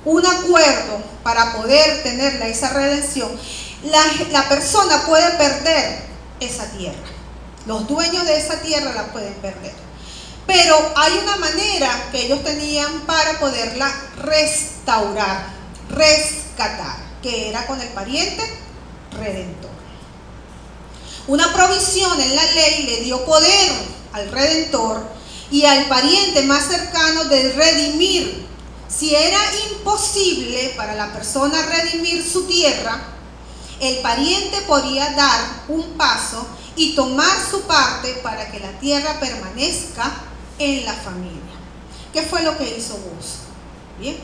un acuerdo para poder tener esa redención, la persona puede perder esa tierra. Los dueños de esa tierra la pueden perder. Pero hay una manera que ellos tenían para poderla restaurar, rescatar, que era con el pariente redentor. Una provisión en la ley le dio poder al redentor y al pariente más cercano de redimir. Si era imposible para la persona redimir su tierra, el pariente podía dar un paso y tomar su parte para que la tierra permanezca en la familia. ¿Qué fue lo que hizo Booz? Bien,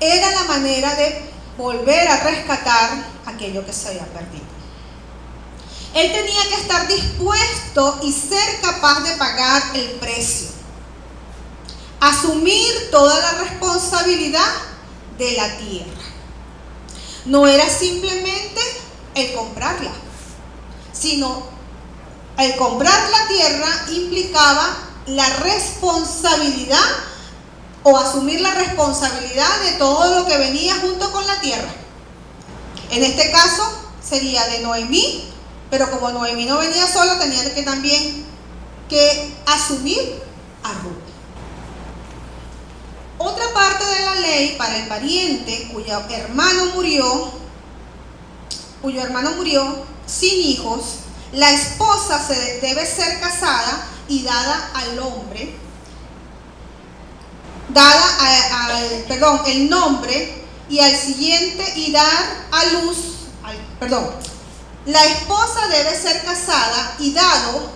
era la manera de volver a rescatar aquello que se había perdido. Él tenía que estar dispuesto y ser capaz de pagar el precio, asumir toda la responsabilidad de la tierra. No era simplemente el comprarla, sino el comprar la tierra implicaba la responsabilidad o asumir la responsabilidad de todo lo que venía junto con la tierra. En este caso sería de Noemí, pero como Noemí no venía sola, tenía que también que asumir a Ruth. Otra parte de la ley para el pariente cuyo hermano murió sin hijos, la esposa debe ser casada y dada al hombre, el nombre y al siguiente y dar a luz, la esposa debe ser casada y dado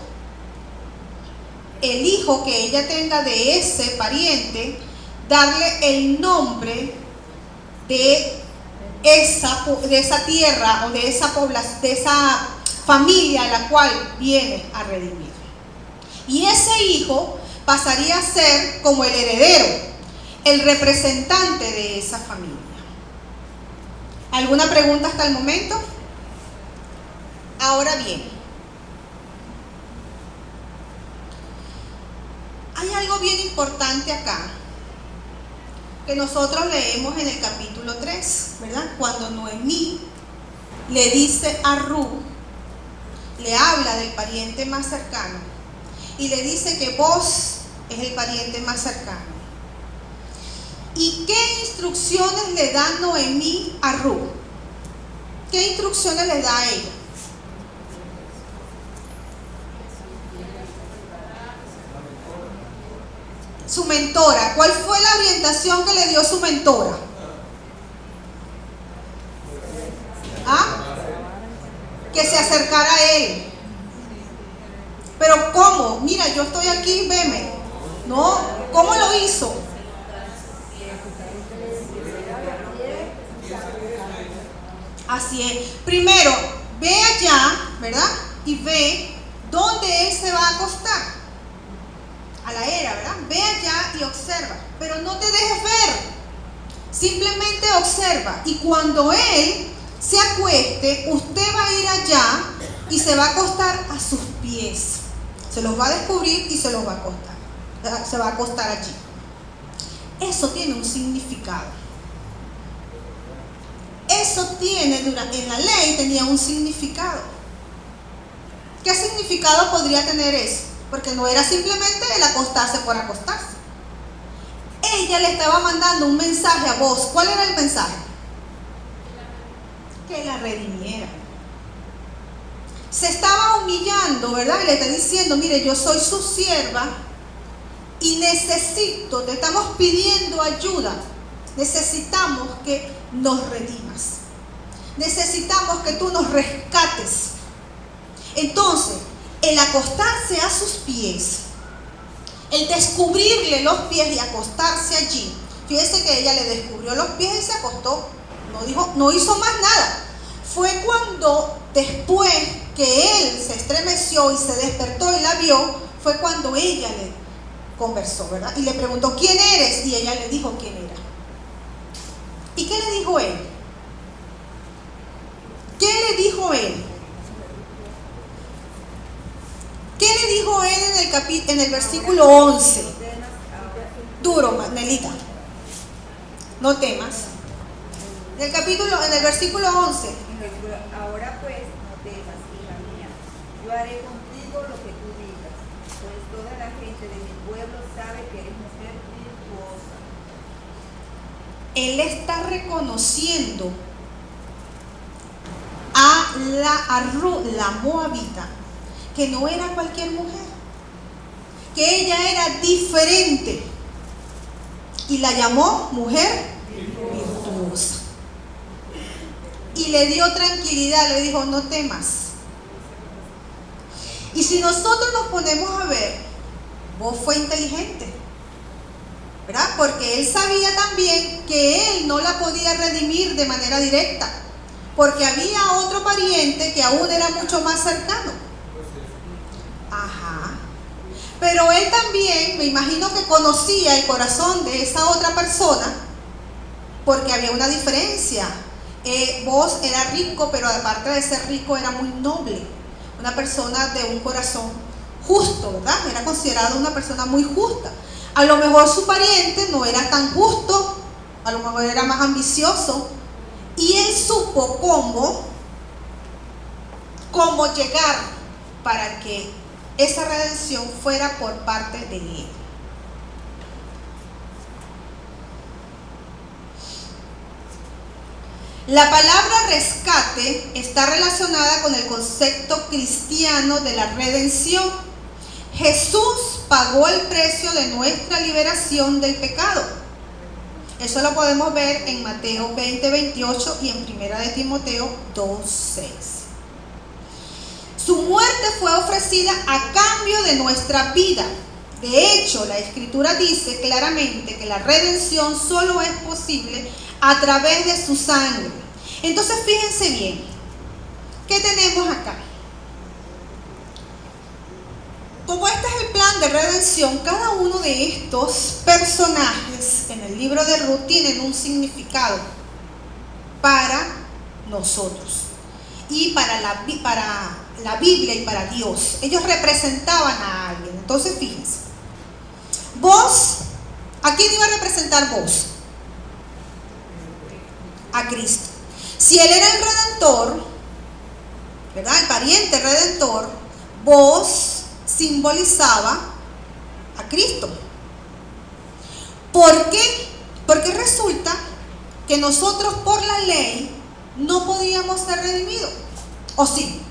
el hijo que ella tenga de ese pariente, darle el nombre de esa tierra o de esa población, de esa familia a la cual viene a redimir. Y ese hijo pasaría a ser como el heredero, el representante de esa familia. ¿Alguna pregunta hasta el momento? Ahora bien, hay algo bien importante acá que nosotros leemos en el capítulo 3, ¿verdad? Cuando Noemí le dice a Ruth, le habla del pariente más cercano y le dice que Booz es el pariente más cercano. ¿Y qué instrucciones le da Noemí a Ruth? ¿Qué instrucciones le da a ella? Su mentora. ¿Cuál fue la orientación que le dio su mentora? Que se acercara a él. Pero ¿cómo? Mira, yo estoy aquí, veme. No, ¿cómo lo hizo? Así es. Primero, ve allá, ¿verdad? Y ve dónde él se va a acostar. A la era, ¿verdad? Ve allá y observa. Pero no te dejes ver. Simplemente observa. Y cuando él se acueste, usted va a ir allá y se va a acostar a sus pies. Se los va a descubrir y se los va a acostar. Se va a acostar allí. Eso tiene un significado. Eso tiene, en la ley tenía un significado. ¿Qué significado podría tener eso? Porque no era simplemente el acostarse por acostarse. Ella le estaba mandando un mensaje a Booz. ¿Cuál era el mensaje? Que la redimiera. Se estaba humillando, ¿verdad? Y le está diciendo, mire, yo soy su sierva y necesito, te estamos pidiendo ayuda. Necesitamos que nos redimas. Necesitamos que tú nos rescates. Entonces, el acostarse a sus pies, el descubrirle los pies y acostarse allí. Fíjense que ella le descubrió los pies y se acostó. No hizo más nada. Fue cuando después que él se estremeció y se despertó y la vio, fue cuando ella le conversó, ¿verdad? Y le preguntó, ¿quién eres? Y ella le dijo quién era. ¿Y qué le dijo él? ¿Qué le dijo él? ¿Qué le dijo él en el versículo 11? Duro, Manelita. no temas. En el versículo 11. Ahora pues, no temas, hija mía, yo haré contigo lo que tú digas, pues toda la gente de mi pueblo sabe que eres mujer virtuosa. Él está reconociendo a la moabita, que no era cualquier mujer, que ella era diferente, y la llamó mujer virtuosa. Y le dio tranquilidad, le dijo, no temas. Y si nosotros nos ponemos a ver, vos fue inteligente, ¿verdad? Porque él sabía también que él no la podía redimir de manera directa, porque había otro pariente que aún era mucho más cercano. Ajá. Pero él también, me imagino que conocía el corazón de esa otra persona, porque había una diferencia. Vos era rico, pero aparte de ser rico era muy noble, una persona de un corazón justo, ¿verdad? Era considerado una persona muy justa. A lo mejor su pariente no era tan justo, a lo mejor era más ambicioso, y él supo cómo llegar para que esa redención fuera por parte de él. La palabra rescate está relacionada con el concepto cristiano de la redención. Jesús pagó el precio de nuestra liberación del pecado. Eso lo podemos ver en Mateo 20:28 y en 1 de Timoteo 2:6. Su muerte fue ofrecida a cambio de nuestra vida. De hecho, la Escritura dice claramente que la redención solo es posible a través de su sangre. Entonces, fíjense bien, ¿qué tenemos acá? Como este es el plan de redención, cada uno de estos personajes en el libro de Ruth tienen un significado para nosotros y para la Biblia y para Dios. Ellos representaban a alguien. Entonces, fíjense, vos, ¿a quién iba a representar vos? A Cristo. Si Él era el Redentor, ¿verdad? El pariente redentor, vos simbolizaba a Cristo. ¿Por qué? Porque resulta que nosotros por la ley no podíamos ser redimidos. ¿O sí?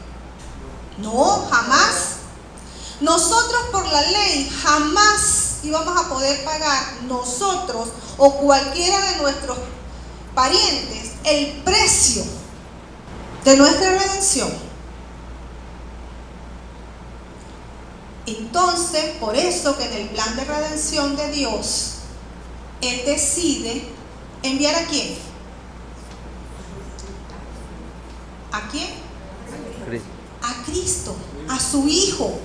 No, jamás. Nosotros por la ley jamás íbamos a poder pagar nosotros o cualquiera de nuestros parientes el precio de nuestra redención. Entonces, por eso que en el plan de redención de Dios, Él decide enviar ¿a quién? ¿A quién? A Cristo, a su Hijo,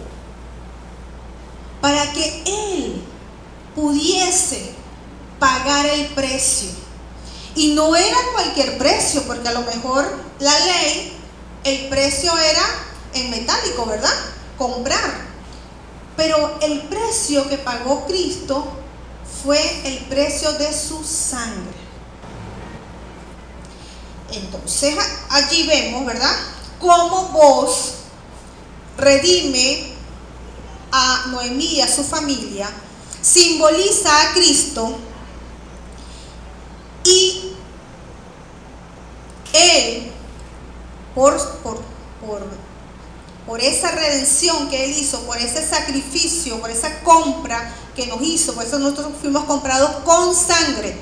para que Él pudiese pagar el precio. Y no era cualquier precio, porque a lo mejor la ley, el precio era en metálico, ¿verdad? Comprar. Pero el precio que pagó Cristo fue el precio de su sangre. Entonces allí vemos, ¿verdad?, cómo vos redime a Noemí y a su familia, simboliza a Cristo, y Él, por esa redención que Él hizo, por ese sacrificio, por esa compra que nos hizo, por eso nosotros fuimos comprados con sangre,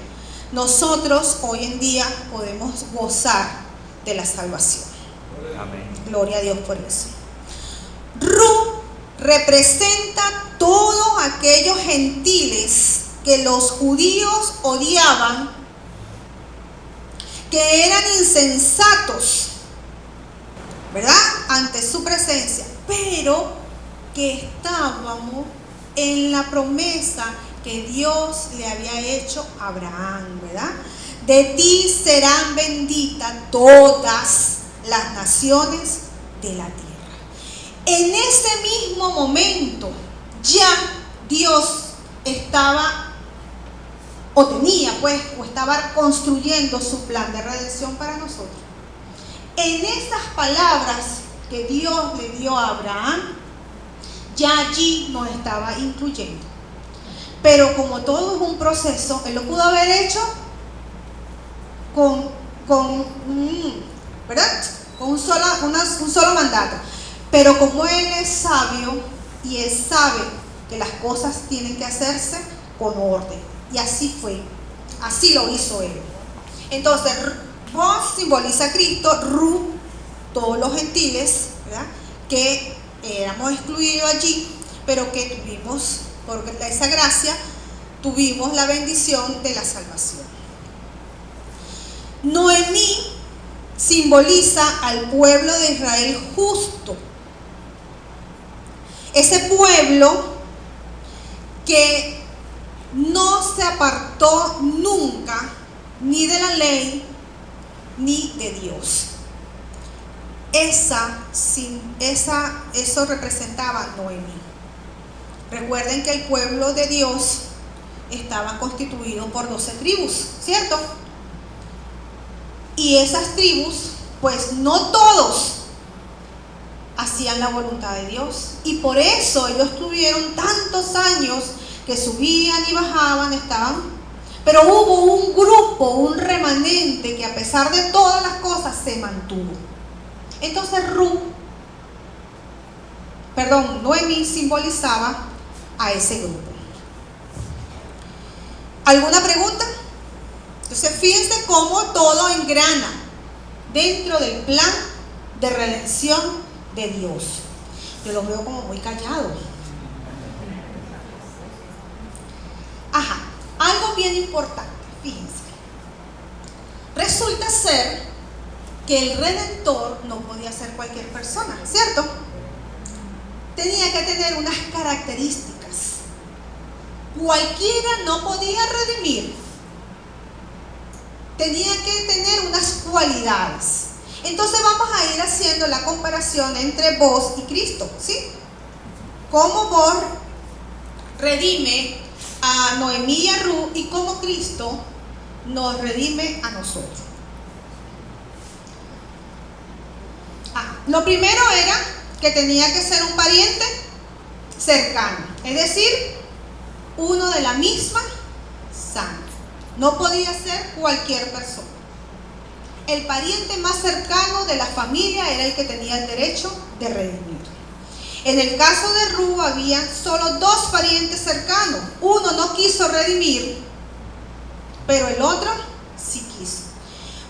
nosotros hoy en día podemos gozar de la salvación. Amén. Gloria a Dios por eso. Ruth representa todos aquellos gentiles que los judíos odiaban, que eran insensatos, ¿verdad?, ante su presencia, pero que estábamos en la promesa que Dios le había hecho a Abraham, ¿verdad? De ti serán benditas todas las naciones de la tierra. En ese mismo momento ya Dios estaba o tenía pues, o estaba construyendo su plan de redención para nosotros. En esas palabras que Dios le dio a Abraham, ya allí nos estaba incluyendo. Pero como todo es un proceso, él lo pudo haber hecho ¿verdad? Con un solo mandato. Pero como él es sabio y él sabe que las cosas tienen que hacerse con orden. Y así fue, así lo hizo él. Entonces, Vos simboliza a Cristo, Ru, todos los gentiles, ¿verdad? Que éramos excluidos allí, pero que tuvimos, por esa gracia, tuvimos la bendición de la salvación. Noemí simboliza al pueblo de Israel justo. Ese pueblo que no se apartó nunca ni de la ley ni de Dios. Eso representaba a Noemí. Recuerden que el pueblo de Dios estaba constituido por 12 tribus, ¿cierto? Y esas tribus, pues no todos hacían la voluntad de Dios. Y por eso ellos tuvieron tantos años que subían y bajaban, pero hubo un grupo, un remanente que a pesar de todas las cosas se mantuvo. Entonces Noemí simbolizaba a ese grupo. ¿Alguna pregunta? Entonces fíjense cómo todo engrana dentro del plan de redención de Dios. Yo los veo como muy callados. Ajá, algo bien importante, fíjense. Resulta ser que el Redentor no podía ser cualquier persona, ¿cierto? Tenía que tener unas características. Cualquiera no podía redimir. Tenía que tener unas cualidades. Entonces vamos a ir haciendo la comparación entre vos y Cristo, ¿sí? Cómo vos redime a Noemí y a Ru y cómo Cristo nos redime a nosotros. Lo primero era que tenía que ser un pariente cercano, es decir, uno de la misma sangre. No podía ser cualquier persona. El pariente más cercano de la familia era el que tenía el derecho de redimir. En el caso de Ru había solo 2 parientes cercanos. Uno no quiso redimir, pero el otro sí quiso.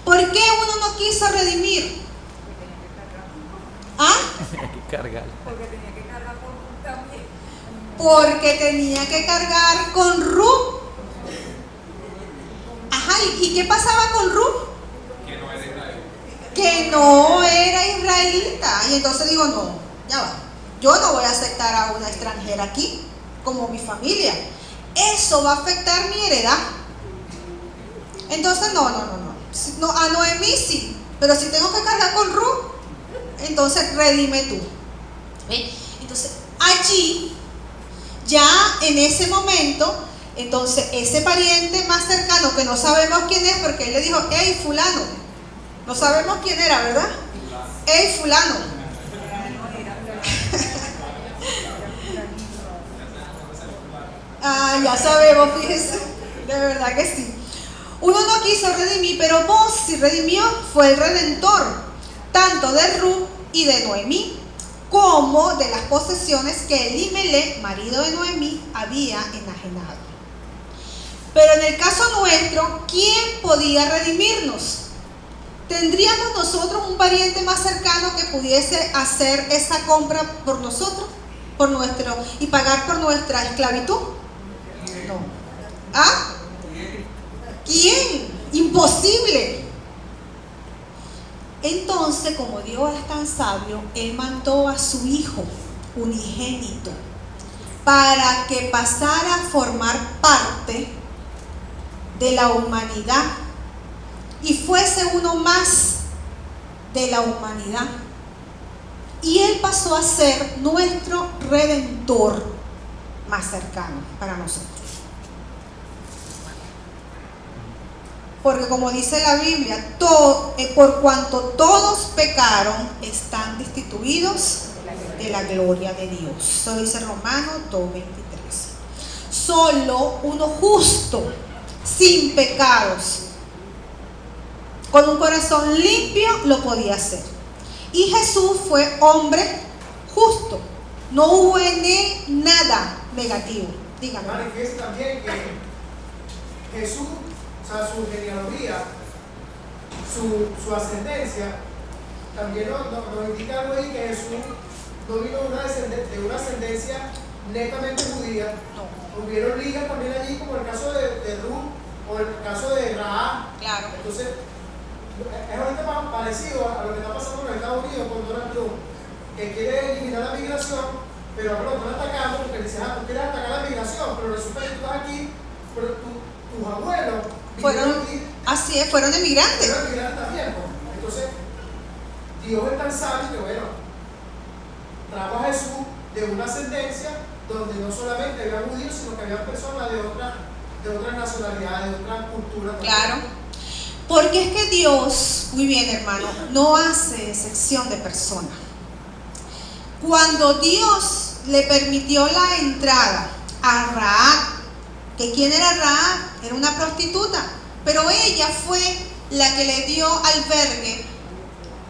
¿Por qué uno no quiso redimir? ¿Ah? Tenía que cargar. Porque tenía que cargar con Ruth también. Porque tenía que cargar con Ru. Ajá, ¿y qué pasaba con Ru? Que no era israelita. Y entonces digo, no, ya va. Yo no voy a aceptar a una extranjera aquí, como mi familia. Eso va a afectar mi heredad. Entonces, no. A Noemí sí, pero si tengo que cargar con Ru, entonces redime tú. ¿Ven? Entonces, allí, ya en ese momento, entonces ese pariente más cercano, que no sabemos quién es, porque él le dijo, hey, fulano. No sabemos quién era, ¿verdad? Hey, fulano. Ya sabemos, fíjense. De verdad que sí. Uno no quiso redimir, pero vos sí redimió, fue el redentor, tanto de Ru y de Noemí, como de las posesiones que Elimelech, marido de Noemí, había enajenado. Pero en el caso nuestro, ¿quién podía redimirnos? ¿Tendríamos nosotros un pariente más cercano que pudiese hacer esa compra por nosotros, y pagar por nuestra esclavitud? No. ¿Ah? ¿Quién? Imposible. Entonces, como Dios es tan sabio, Él mandó a su Hijo unigénito para que pasara a formar parte de la humanidad y fuese uno más de la humanidad. Y Él pasó a ser nuestro Redentor más cercano para nosotros. Porque como dice la Biblia, por cuanto todos pecaron, están destituidos de la gloria de Dios. Eso dice Romanos 2:23. Solo uno justo, sin pecados, con un corazón limpio, lo podía hacer. Y Jesús fue hombre justo. No hubo en él nada negativo. Dígame. Manifiesta también que Jesús, o sea, su genealogía, su ascendencia, también nos indica algo ahí, que Jesús no vino de una ascendencia netamente judía. No. Hubieron ligas también allí, como el caso de Ruth o el caso de Rahab. Claro. Entonces, es ahorita parecido a lo que está pasando en los Estados Unidos con Donald Trump, que quiere eliminar la migración, pero ahora lo están atacando porque le dicen, tú quieres atacar la migración, pero resulta que tú estás aquí, pero tus abuelos fueron aquí, así es, fueron emigrantes. fueron emigrantes también. Entonces, Dios es tan sabio que, bueno, trajo a Jesús de una ascendencia donde no solamente había judíos, sino que había personas de otras nacionalidades, de otra cultura. Claro. Porque es que Dios, muy bien hermano, no hace excepción de persona. Cuando Dios le permitió la entrada a Rahab, que ¿quién era Rahab? Era una prostituta, pero ella fue la que le dio albergue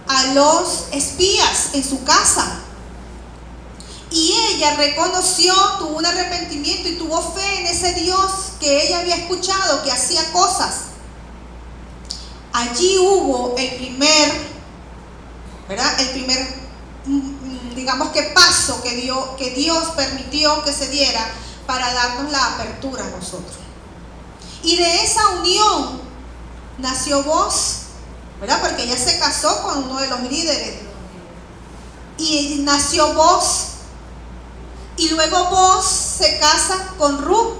a los espías en su casa. Y ella reconoció, tuvo un arrepentimiento y tuvo fe en ese Dios que ella había escuchado, que hacía cosas. Allí hubo el primer, digamos que paso que Dios permitió que se diera para darnos la apertura a nosotros. Y de esa unión nació Boaz, ¿verdad? Porque ella se casó con uno de los líderes. Y nació Boaz. Y luego Boaz se casa con Ruth.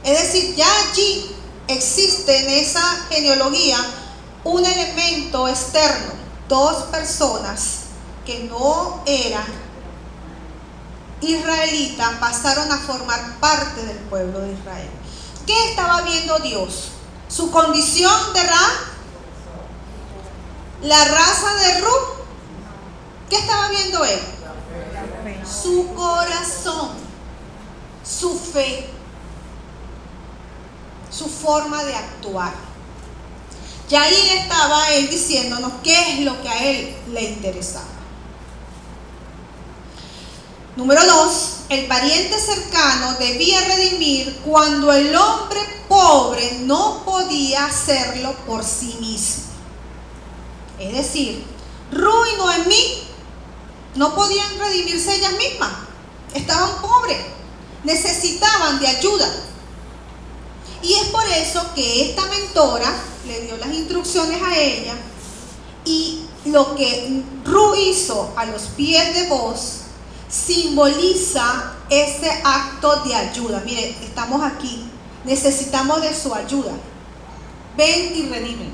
Es decir, ya allí existe en esa genealogía un elemento externo, dos personas que no eran israelitas pasaron a formar parte del pueblo de Israel. ¿Qué estaba viendo Dios? Su condición de Rahab, la raza de Ruth. ¿Qué estaba viendo él? Su corazón, su fe, su forma de actuar. Y ahí estaba él diciéndonos qué es lo que a él le interesaba. Número 2, el pariente cercano debía redimir cuando el hombre pobre no podía hacerlo por sí mismo. Es decir, Ruth y Noemí no podían redimirse ellas mismas. Estaban pobres, necesitaban de ayuda. Y es por eso que esta mentora le dio las instrucciones a ella, y lo que Ruth hizo a los pies de Boaz simboliza ese acto de ayuda. Mire, estamos aquí, necesitamos de su ayuda. Ven y redime.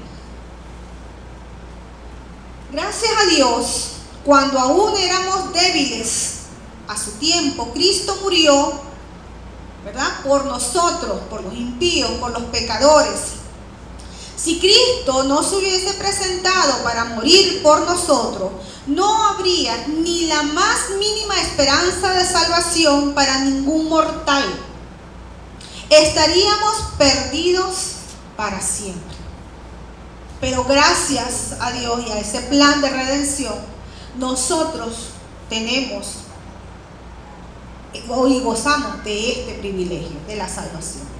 Gracias a Dios, cuando aún éramos débiles a su tiempo, Cristo murió, ¿verdad?, por nosotros, por los impíos, por los pecadores. Si Cristo no se hubiese presentado para morir por nosotros, no habría ni la más mínima esperanza de salvación para ningún mortal. Estaríamos perdidos para siempre. Pero gracias a Dios y a ese plan de redención, nosotros tenemos y gozamos de este privilegio, de la salvación.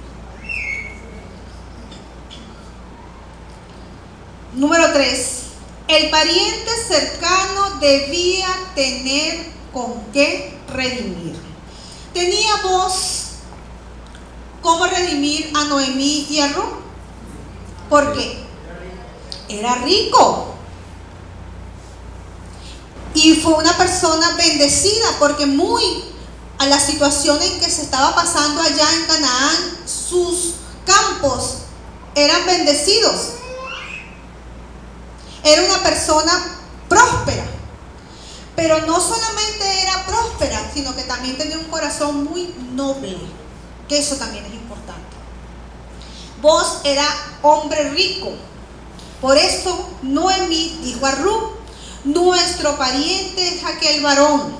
Número 3. El pariente cercano debía tener con qué redimir. ¿Tenía Boaz cómo redimir a Noemí y a Ruth? ¿Por qué? Era rico. Y fue una persona bendecida, porque muy a la situación en que se estaba pasando allá en Canaán, sus campos eran bendecidos. Era una persona próspera, pero no solamente era próspera, sino que también tenía un corazón muy noble, que eso también es importante. Boz era hombre rico. Por eso Noemí dijo a Ruth: nuestro pariente es aquel varón,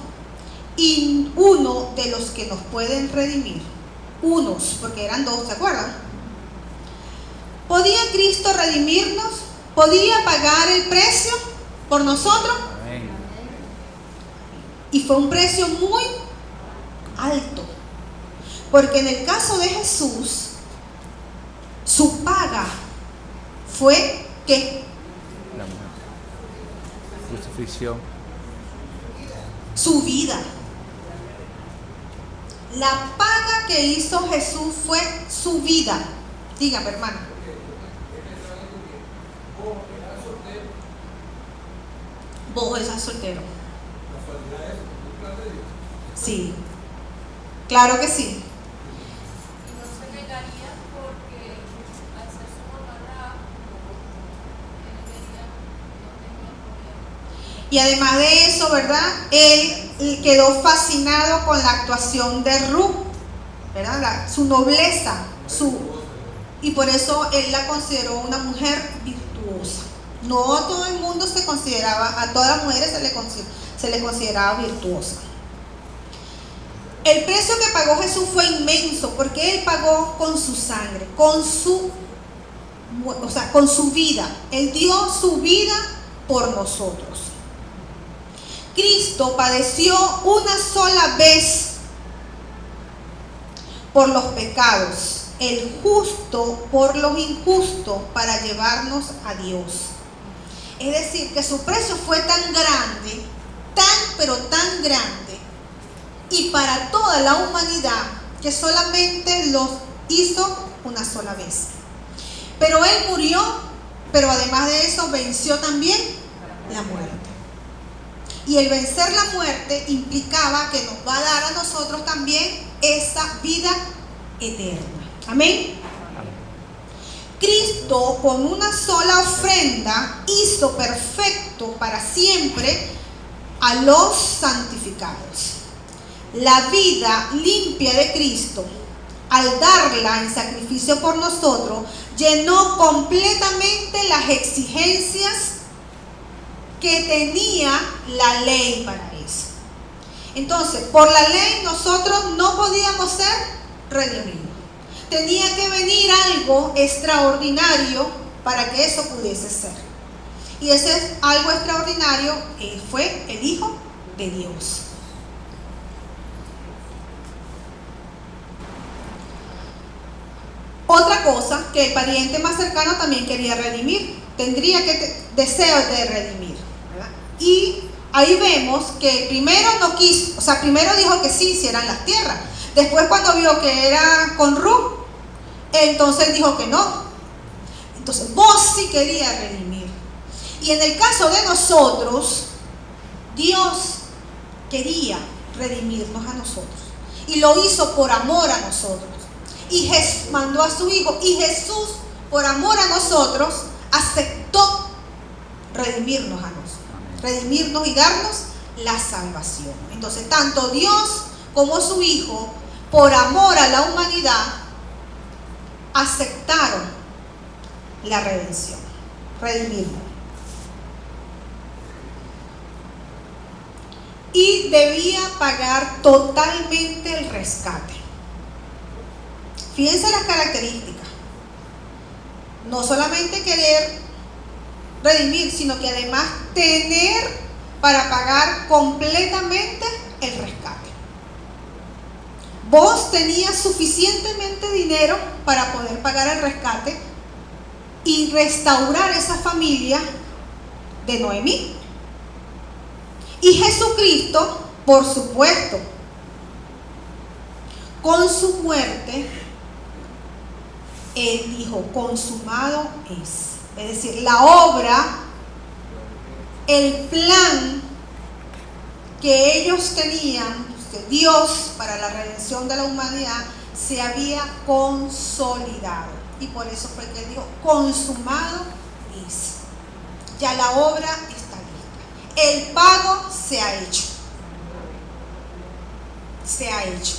y uno de los que nos pueden redimir. Unos, porque eran dos, ¿se acuerdan? ¿Podía Cristo redimirnos? ¿Podía pagar el precio por nosotros? Amén. Y fue un precio muy alto, porque en el caso de Jesús, su paga fue ¿qué? La muerte. Crucifixión. Su vida. La paga que hizo Jesús fue su vida. Dígame, hermano. Vos eras soltero. Sí, claro que sí. Y no se negaría porque al ser su mamá Rahab, él quería, no tenía problema. Y además de eso, ¿verdad? Él quedó fascinado con la actuación de Ruth, ¿verdad? Su nobleza, y por eso él la consideró una mujer virtuosa. No todo el mundo se consideraba, a todas las mujeres se le consideraba virtuosa. El precio que pagó Jesús fue inmenso, porque Él pagó con su sangre, con su vida. Él dio su vida por nosotros. Cristo padeció una sola vez por los pecados, el justo por los injustos, para llevarnos a Dios. Es decir, que su precio fue tan grande, pero tan grande, y para toda la humanidad, que solamente los hizo una sola vez. Pero Él murió, pero además de eso venció también la muerte. Y el vencer la muerte implicaba que nos va a dar a nosotros también esa vida eterna. Amén. Cristo, con una sola ofrenda, hizo perfecto para siempre a los santificados. La vida limpia de Cristo, al darla en sacrificio por nosotros, llenó completamente las exigencias que tenía la ley para eso. Entonces, por la ley nosotros no podíamos ser redimidos. Tenía que venir algo extraordinario para que eso pudiese ser. Y ese algo extraordinario fue el Hijo de Dios. Otra cosa que el pariente más cercano también quería redimir, tendría que deseo de redimir, ¿verdad? Y ahí vemos que primero no quiso, primero dijo que sí hicieran las tierras. Después, cuando vio que era con Ruth, entonces dijo que no. Entonces vos sí querías redimir. Y en el caso de nosotros, Dios quería redimirnos a nosotros, y lo hizo por amor a nosotros. Y mandó a su Hijo, y Jesús, por amor a nosotros, aceptó redimirnos a nosotros, redimirnos y darnos la salvación. Entonces, tanto Dios como su Hijo, por amor a la humanidad, aceptaron la redención, redimirnos. Y debía pagar totalmente el rescate. Fíjense las características. No solamente querer redimir, sino que además tener para pagar completamente el rescate. Vos tenías suficientemente dinero para poder pagar el rescate y restaurar esa familia de Noemí. Y Jesucristo, por supuesto, con su muerte, Él dijo: consumado es. Es decir, la obra, el plan que ellos tenían, Dios, para la redención de la humanidad, se había consolidado. Y por eso fue que Él dijo: consumado es. Ya la obra está lista. El pago se ha hecho. Se ha hecho.